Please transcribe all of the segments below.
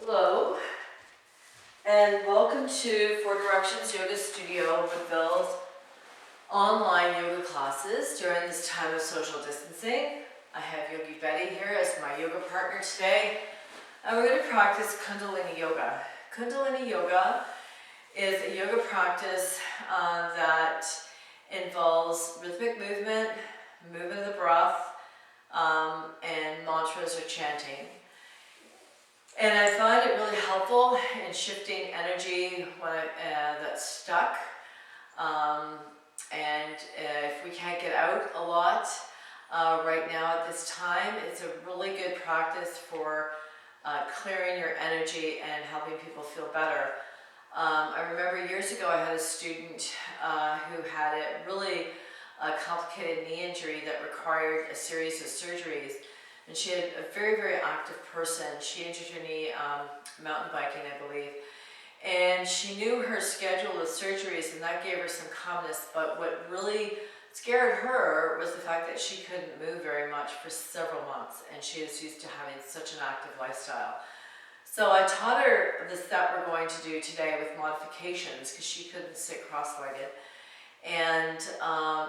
Hello, and welcome to Four Directions Yoga Studio with Bill's online yoga classes during this time of social distancing. I have Yogi Betty here as my yoga partner today, and we're going to practice Kundalini Yoga. Kundalini Yoga is a yoga practice that involves rhythmic movement of the breath, and mantras or chanting. And I find it really helpful in shifting energy when that's stuck. If we can't get out a lot right now at this time, it's a really good practice for clearing your energy and helping people feel better. I remember years ago I had a student who had a really complicated knee injury that required a series of surgeries. And she had a very, very active person. She injured her knee mountain biking, I believe. And she knew her schedule of surgeries, and that gave her some calmness. But what really scared her was the fact that she couldn't move very much for several months. And she was used to having such an active lifestyle. So I taught her the step we're going to do today with modifications, because she couldn't sit cross-legged. And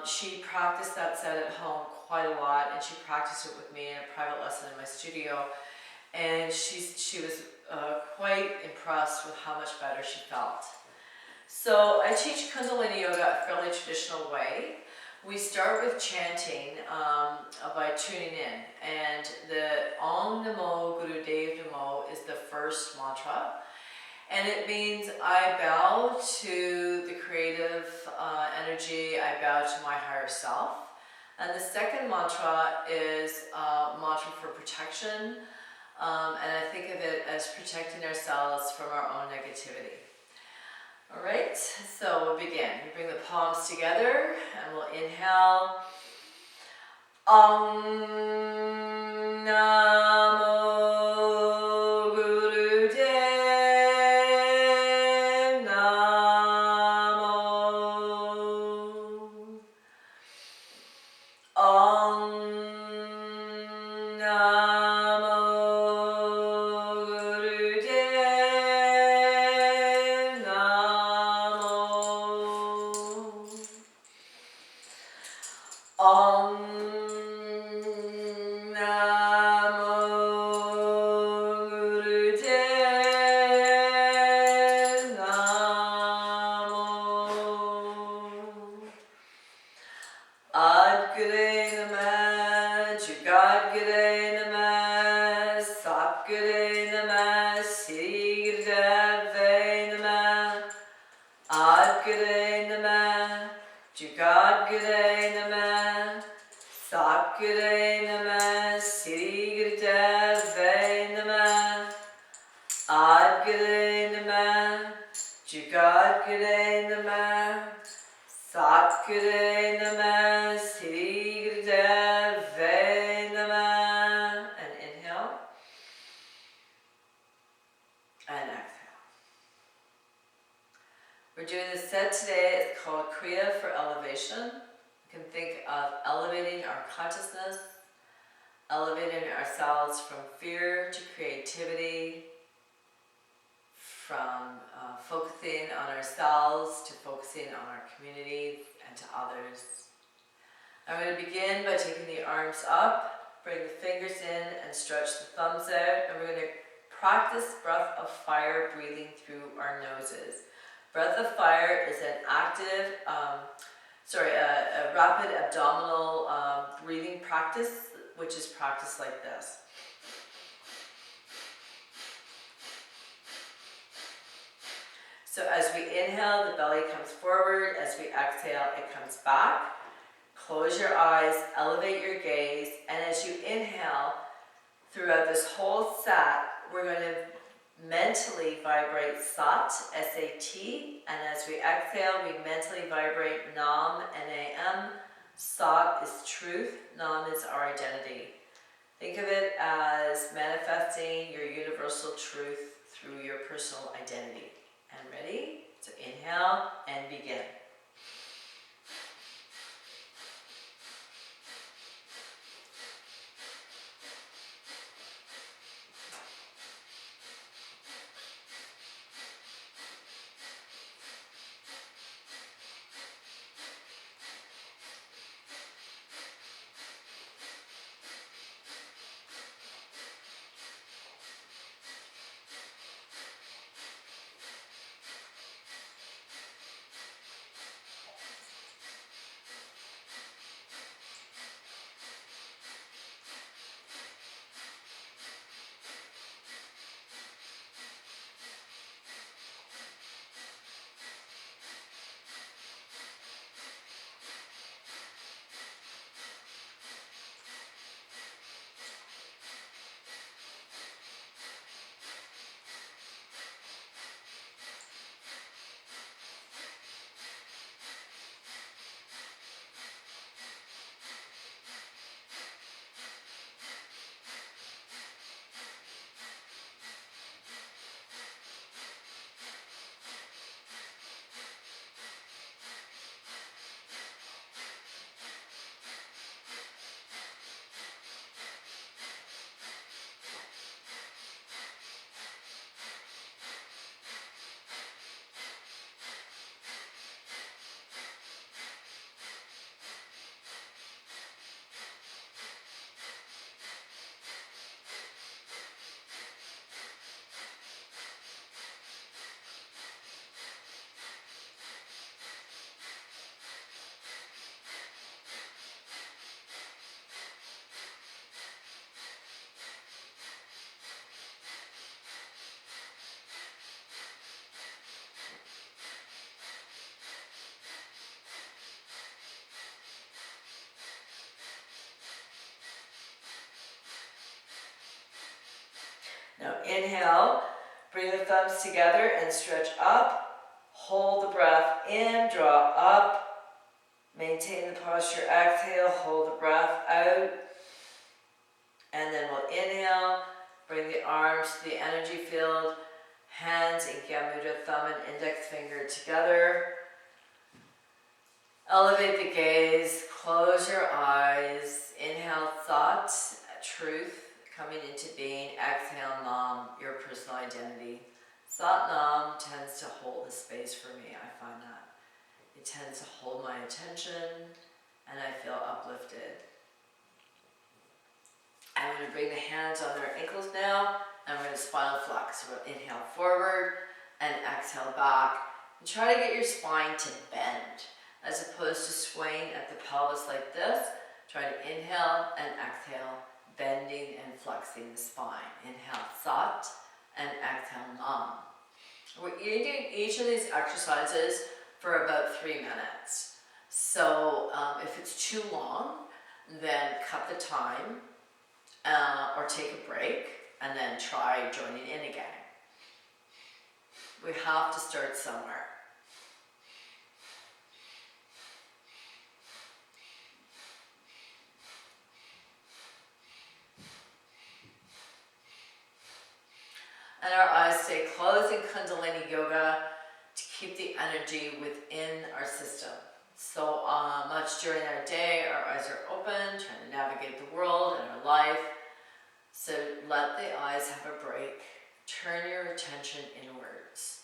she practiced that set at home quite a lot, and she practiced it with me in a private lesson in my studio. And she was quite impressed with how much better she felt. So I teach Kundalini Yoga a fairly traditional way. We start with chanting by tuning in, and the Om Namo Guru Dev Namo is the first mantra. And it means I bow to the creative energy, I bow to my higher self. And the second mantra is a mantra for protection, and I think of it as protecting ourselves from our own negativity. All right, so we'll begin. We bring the palms together and we'll inhale. Om Namo We're doing this set today. It's called Kriya for elevation. You can think of elevating our consciousness, elevating ourselves from fear to creativity, from focusing on ourselves to focusing on our community and to others. I'm going to begin by taking the arms up, bring the fingers in and stretch the thumbs out, and we're going to practice breath of fire breathing through our noses. Breath of fire is an active, a rapid abdominal breathing practice, which is practiced like this. So as we inhale, the belly comes forward. As we exhale, it comes back. Close your eyes, elevate your gaze, and as you inhale, throughout this whole set, we're going to mentally vibrate Sat, S-A-T, and as we exhale, we mentally vibrate Nam, N-A-M. Sat is truth, Nam is our identity. Think of it as manifesting your universal truth through your personal identity. And ready? So inhale and begin. Now inhale, bring the thumbs together and stretch up. Hold the breath in, draw up. Maintain the posture, exhale, hold the breath out. And then we'll inhale, bring the arms to the energy field, hands, Ikya Mudra, thumb and index finger together. Elevate the gaze, close your eyes, inhale thought, truth coming into being, exhale Nam, your personal identity. Sat Nam tends to hold the space for me, I find that. It tends to hold my attention and I feel uplifted. I'm going to bring the hands on their ankles now and we're going to spinal flex. So we'll inhale forward and exhale back. And try to get your spine to bend as opposed to swaying at the pelvis like this. Try to inhale and exhale, bending and flexing the spine. Inhale Sat and exhale Nam. We're doing each of these exercises for about 3 minutes. So if it's too long, then cut the time or take a break and then try joining in again. We have to start somewhere. And our eyes stay closed in Kundalini Yoga to keep the energy within our system. So much during our day, our eyes are open, trying to navigate the world and our life. So let the eyes have a break. Turn your attention inwards.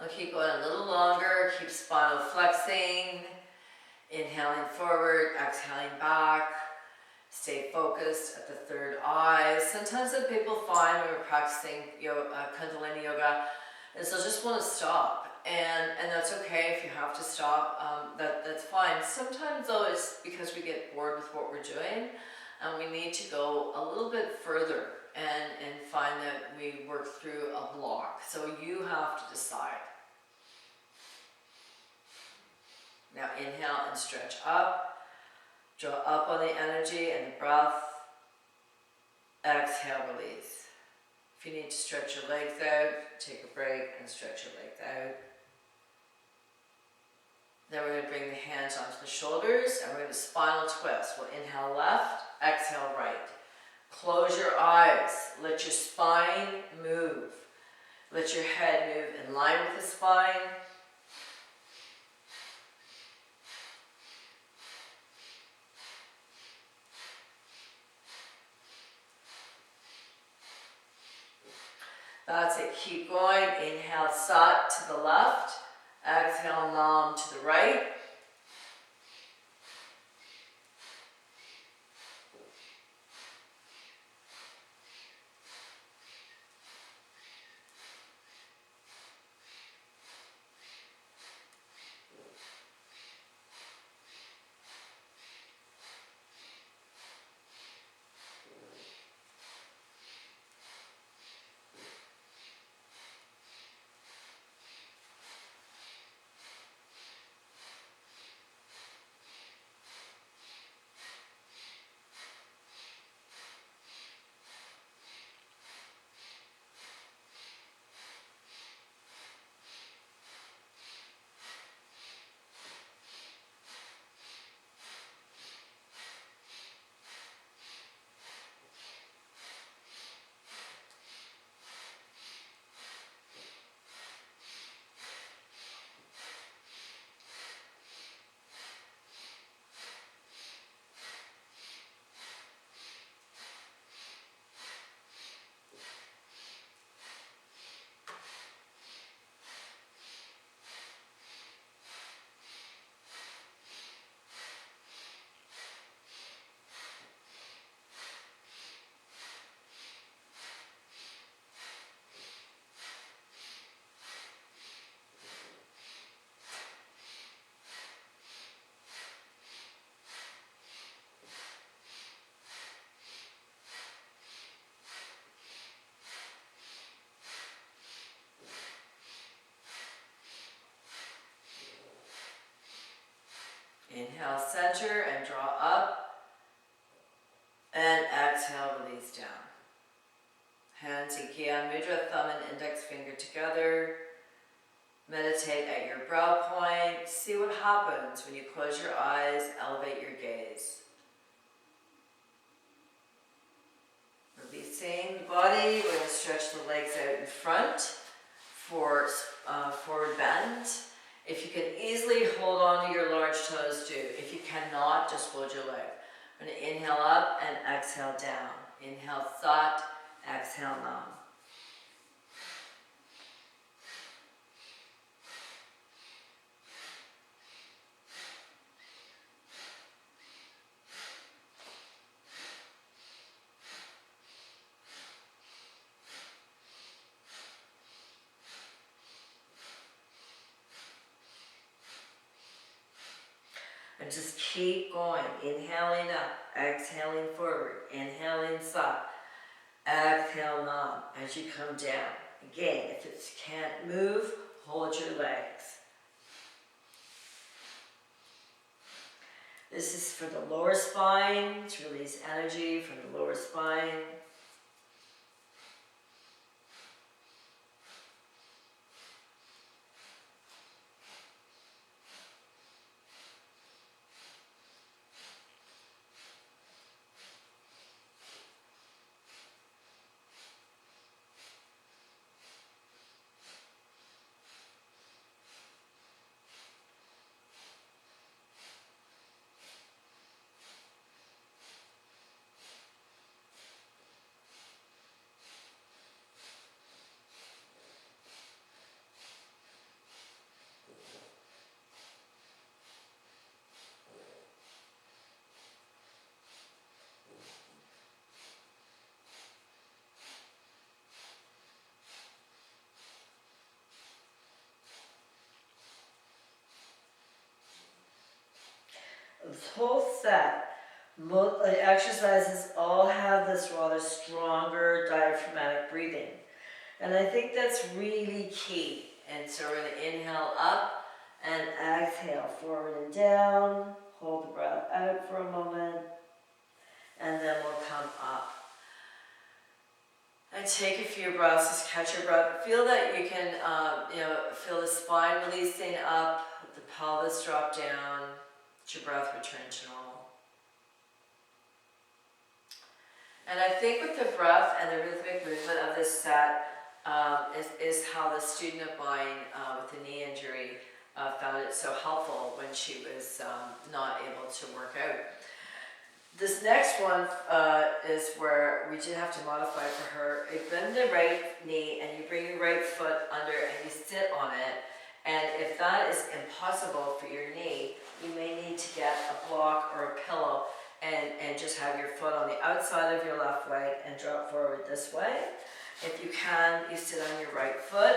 I'll keep going a little longer, keep spinal flexing, inhaling forward, exhaling back, stay focused at the third eye. Sometimes that people find when we're practicing Kundalini Yoga is they'll just want to stop, and that's okay if you have to stop, that's fine. Sometimes though it's because we get bored with what we're doing and we need to go a little bit further and find that we work through a block. So you have to decide. Now inhale and stretch up. Draw up on the energy and the breath. Exhale, release. If you need to stretch your legs out, take a break and stretch your legs out. Then we're going to bring the hands onto the shoulders and we're going to spinal twist. We'll inhale left, exhale right. Close your eyes. Let your spine move. Let your head move in line with the spine. That's it. Keep going. Inhale Sat to the left. Exhale Nam to the right. Inhale, center and draw up. And exhale, release down. Hands in Kriya Mudra, thumb and index finger together. Meditate at your brow point. See what happens when you close your eyes, elevate your gaze. Releasing the body, we're going to stretch the legs out in front for forward bend. If you can easily hold on to your large toes, do. If you cannot, just hold your leg. I'm going to inhale up and exhale down. Inhale, Sat, exhale, Nam. And just keep going. Inhaling up, exhaling forward, inhaling Sat, exhale Nam as you come down. Again, if you can't move, hold your legs. This is for the lower spine, to release energy from the lower spine. This whole set, the exercises all have this rather stronger diaphragmatic breathing. And I think that's really key. And so we're going to inhale up and exhale forward and down. Hold the breath out for a moment. And then we'll come up. And take a few breaths, just catch your breath. Feel that you can, feel the spine releasing up, the pelvis drop down. Let your breath return to normal. And I think with the breath and the rhythmic movement of this set is how the student of mine with the knee injury found it so helpful when she was not able to work out. This next one is where we did have to modify for her. You bend the right knee and you bring your right foot under and you sit on it. And if that is impossible for your knee, you may need to get a block or a pillow and just have your foot on the outside of your left leg and drop forward this way. If you can, you sit on your right foot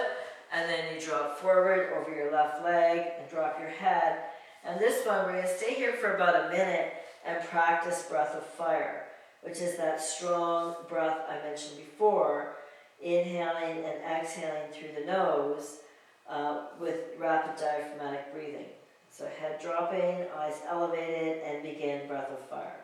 and then you drop forward over your left leg and drop your head. And this one, we're going to stay here for about a minute and practice breath of fire, which is that strong breath I mentioned before, inhaling and exhaling through the nose with rapid diaphragmatic breathing. So head dropping, eyes elevated, and begin breath of fire.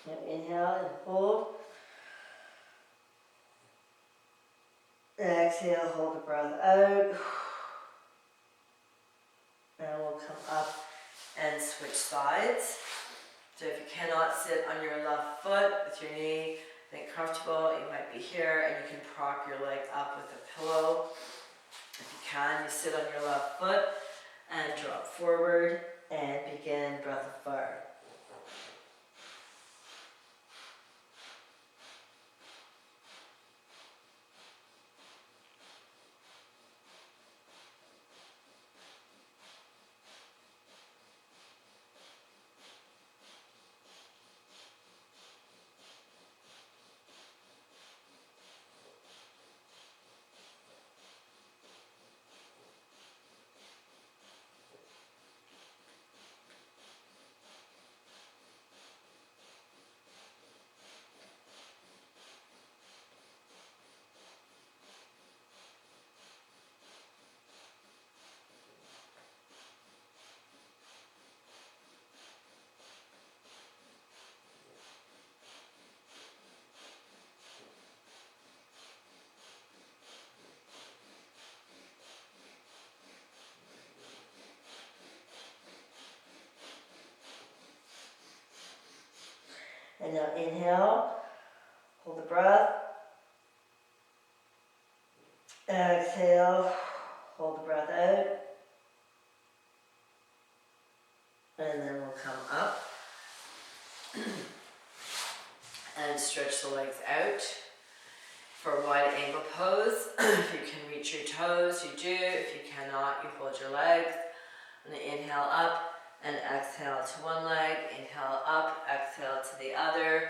Now inhale and hold. exhale, hold the breath out. And we'll come up and switch sides. So if you cannot sit on your left foot with your knee comfortable, you might be here and you can prop your leg up with a pillow. If you can, you sit on your left foot and drop forward and begin breath of fire. And now inhale, hold the breath. Exhale, hold the breath out. And then we'll come up and stretch the legs out for a wide angle pose. If you can reach your toes, you do. If you cannot, you hold your legs. And inhale up and exhale to one leg. Inhale up, exhale to the other.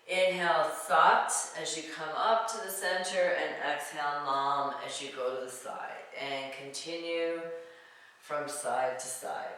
Inhale sat as you come up to the center, and exhale nam as you go to the side. And continue from side to side.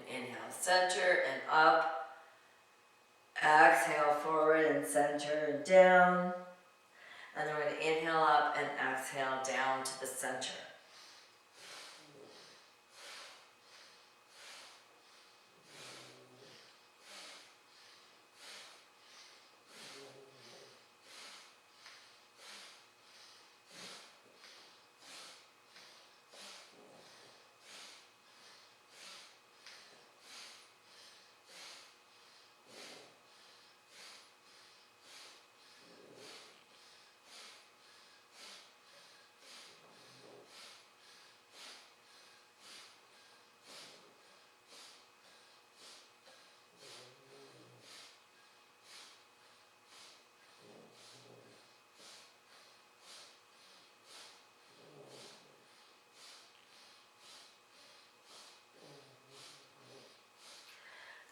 Inhale, center and up. Exhale, forward and center and down. And then we're going to inhale up and exhale down to the center.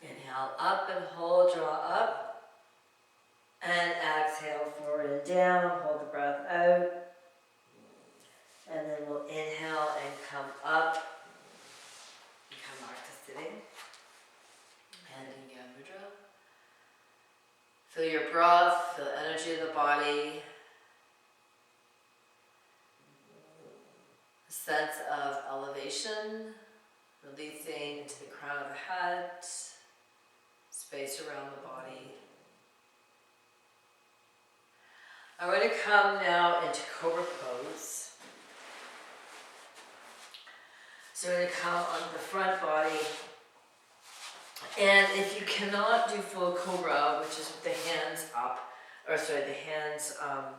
Inhale up and hold, draw up. And exhale forward and down, hold the breath out. And then we'll inhale and come up. And come back to sitting. And in Yoga Mudra. Feel your breath, feel the energy of the body. sense of elevation, releasing into the crown of the head, space around the body. I'm going to come now into Cobra Pose. So we're going to come on the front body. And if you cannot do full Cobra, which is with the hands up, or sorry, the hands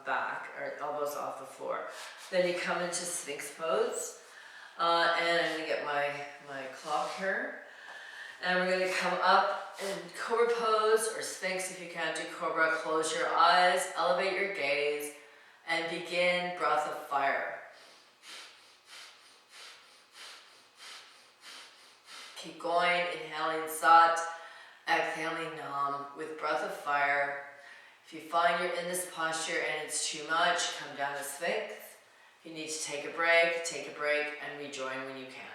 back, or elbows off the floor, then you come into Sphinx Pose. And I'm going to get my clock here. And we're going to come up in Cobra Pose or Sphinx if you can't do Cobra. Close your eyes, elevate your gaze, and begin breath of fire. Keep going, inhaling Sat, exhaling Nam with breath of fire. If you find you're in this posture and it's too much, come down to Sphinx. If you need to take a break, and rejoin when you can.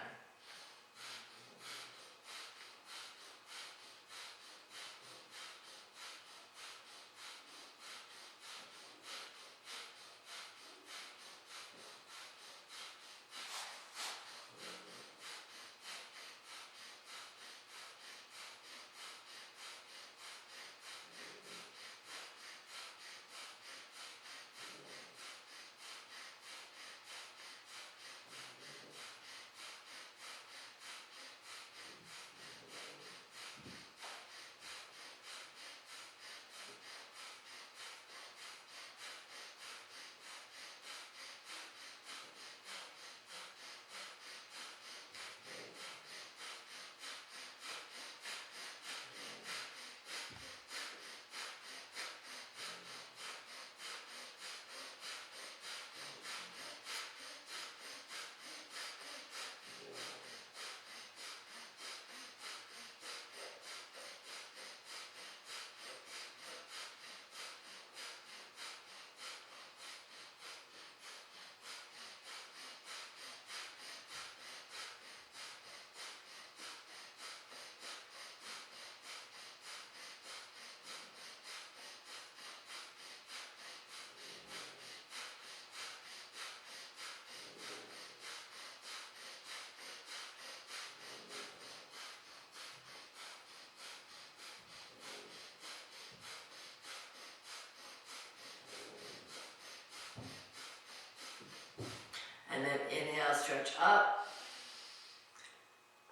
And then inhale, stretch up.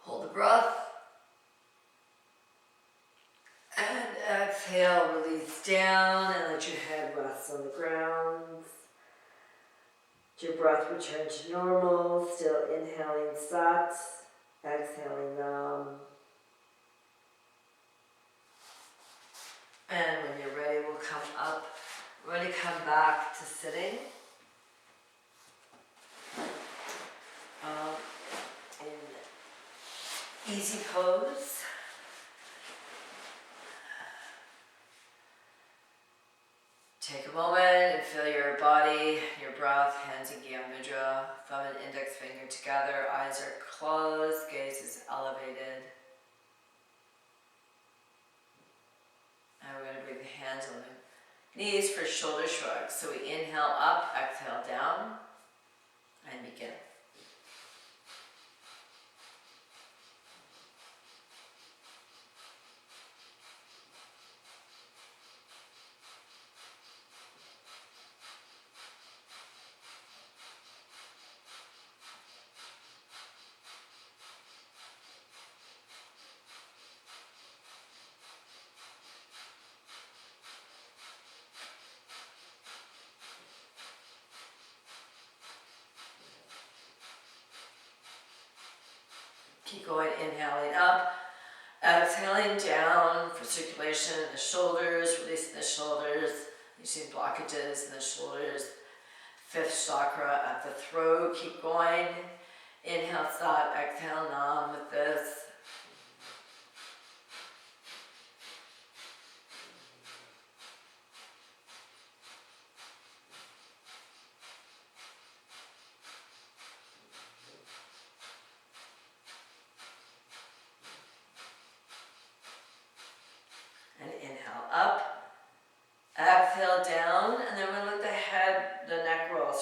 Hold the breath. And exhale, release down and let your head rest on the ground. Let your breath return to normal. Still inhaling Sat, exhaling Nam. And when you're ready, we'll come up. We're going to come back to sitting. In easy pose. Take a moment and feel your body, your breath, hands in Gyan Mudra, thumb and index finger together, eyes are closed, gaze is elevated. And we're going to bring the hands on the knees for shoulder shrugs. So we inhale up, exhale down, and begin. Keep going, inhaling up, exhaling down for circulation in the shoulders, releasing the shoulders, using blockages in the shoulders. Fifth chakra at the throat, keep going. Inhale Sat, exhale Nam with this. And inhale up, exhale down, and then we're going to let the head, the neck roll. So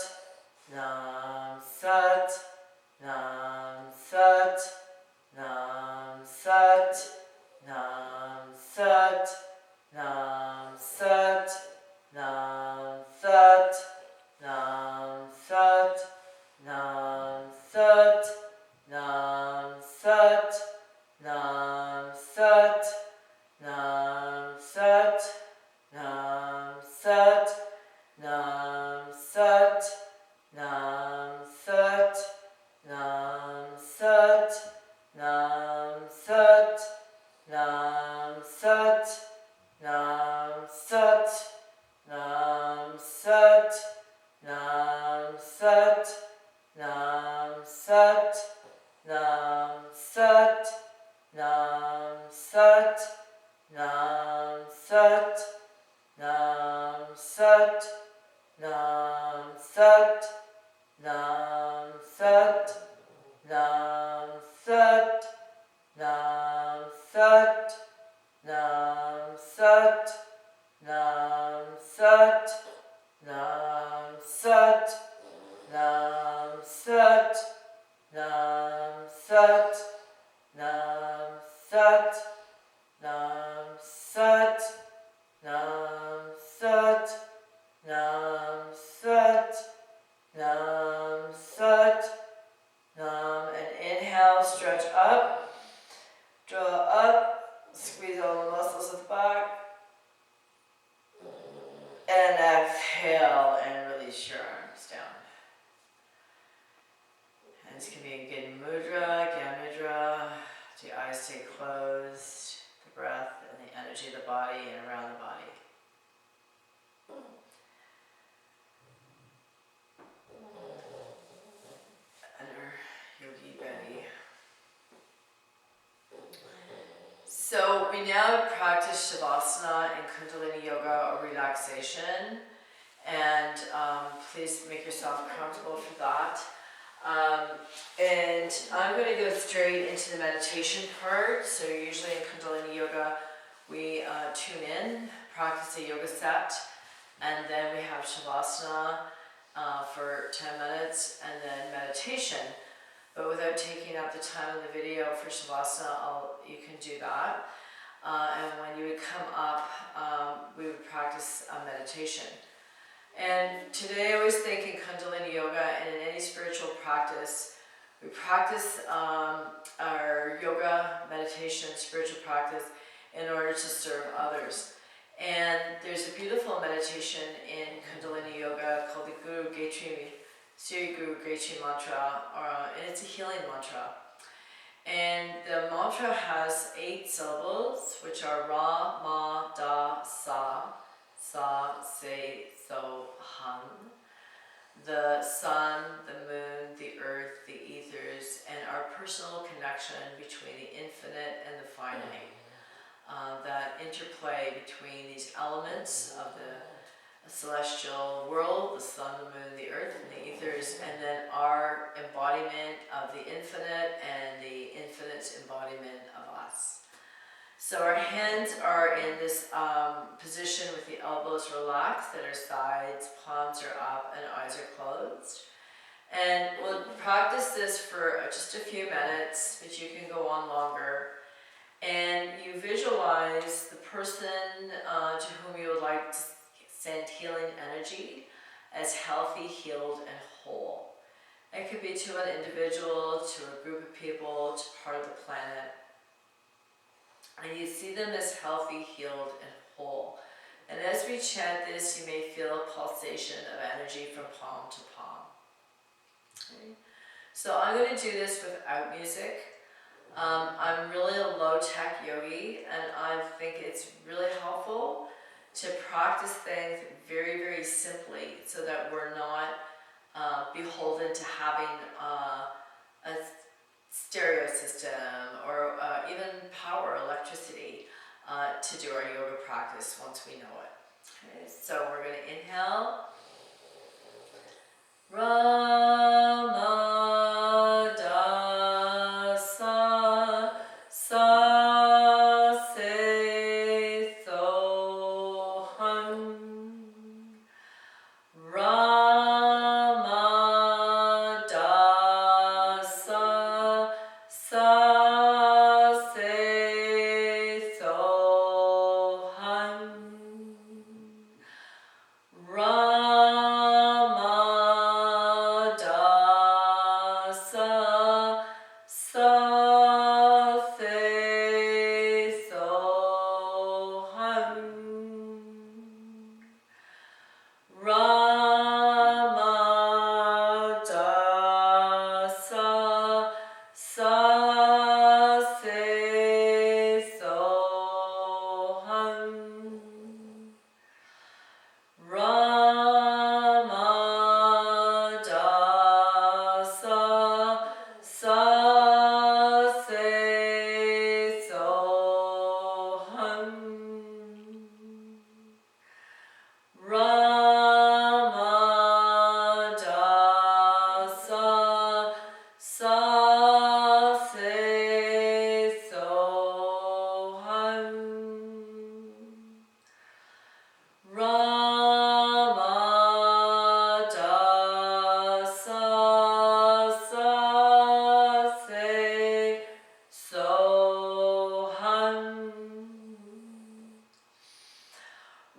Nam Sat, Nam Sat, Nam Sat, Nam Sat, Nam Sat, Nam Sat, Nam Sat, Nam Sat, Nam Sat, Nam Sat, Nam Sat, Nam Sat, Nam Sat, Nam Sat, Nam Sat, Nam, and inhale, stretch up, draw up, squeeze all the muscles of the back, and exhale and release your arms down. Hands can be in good mudra, Gyan mudra, the eyes stay closed, the breath and the energy of the body and around the body. And our Yogi Betty. So we now practice Shavasana and Kundalini Yoga or relaxation, and please make yourself comfortable for that. And I'm going to go straight into the meditation part. So usually in Kundalini Yoga we tune in, practice a yoga set, and then we have Shavasana for 10 minutes and then meditation. But without taking up the time in the video for Shavasana, you can do that. And when you would come up, we would practice meditation. And today I was thinking Kundalini Yoga, and in any spiritual practice, we practice our yoga, meditation, spiritual practice in order to serve others. And there's a beautiful meditation in Kundalini Yoga called the Guru Gayatri, Sri Guru Gayatri mantra, and it's a healing mantra. And the mantra has 8 syllables, which are Ra, Ma, Da, Sa, Sa, Se, So, Han. The sun, the moon, the earth, the ethers, and our personal connection between the infinite and the finite. That interplay between these elements of the celestial world, the sun, the moon, the earth, and the ethers, and then our embodiment of the infinite and the infinite's embodiment of us. So our hands are in this position with the elbows relaxed at our sides, palms are up, and eyes are closed. And we'll practice this for just a few minutes, but you can go on longer. And you visualize the person to whom you would like to send healing energy as healthy, healed, and whole. It could be to an individual, to a group of people, to part of the planet. And you see them as healthy, healed, and whole. And as we chant this, you may feel a pulsation of energy from palm to palm. Okay. So I'm going to do this without music. I'm really a low-tech yogi, and I think it's really helpful to practice things very, very simply so that we're not beholden to having a stereo system or even power, electricity, to do our yoga practice once we know it. Okay, so we're going to inhale. Rama.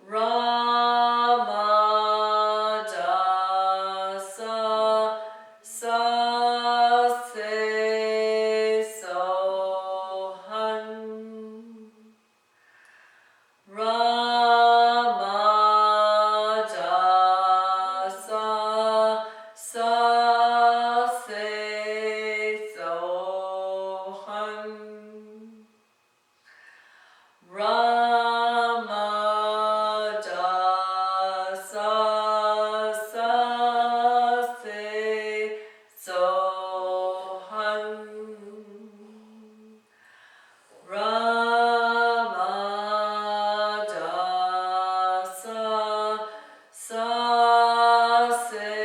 Ramadasa Sa Se Sohan. Ramadasa Sa Se Sohan. Ramadasa Sa Se Sohan. Ramadasa Sa Se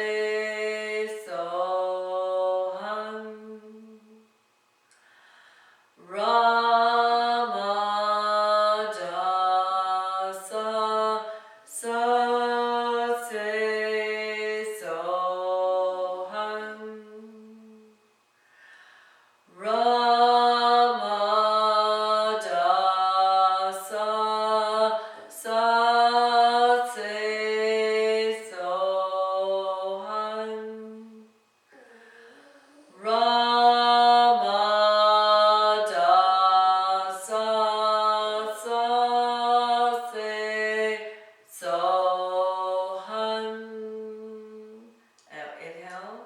Sohan. Ramadasa Sa Se Sohan. Ramadasa Sa Se Sohan. Ramadasa Sa Se Sohan. Now inhale.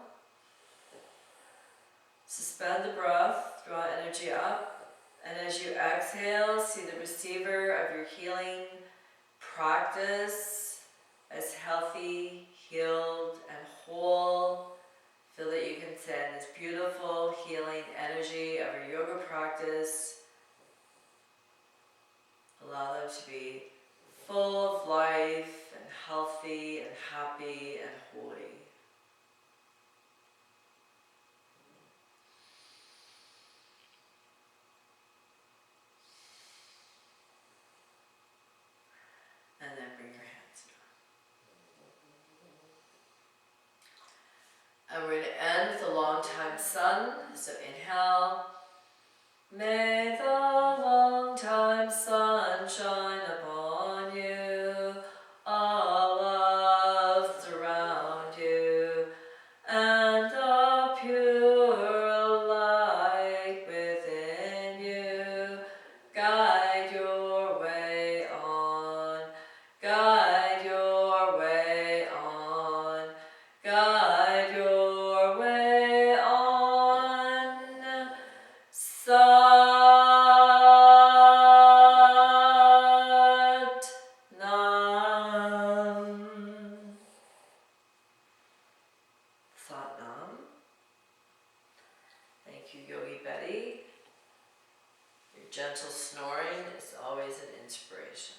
Suspend the breath, draw energy up, and as you exhale, see the receiver of your healing practice as healthy, healed, and whole. Feel that you can send this beautiful healing energy of your yoga practice. Allow them to be full of life and healthy and happy and holy. And then bring your hands down. And we're going to end with the long time sun. So inhale. May the long time sun shine upon you, all love surround you, and the pure light within you guide your way on, guide your way on, guide your way on. Sat Nam. Sat Nam. Thank you, Yogi Betty. Your gentle snoring is always an inspiration.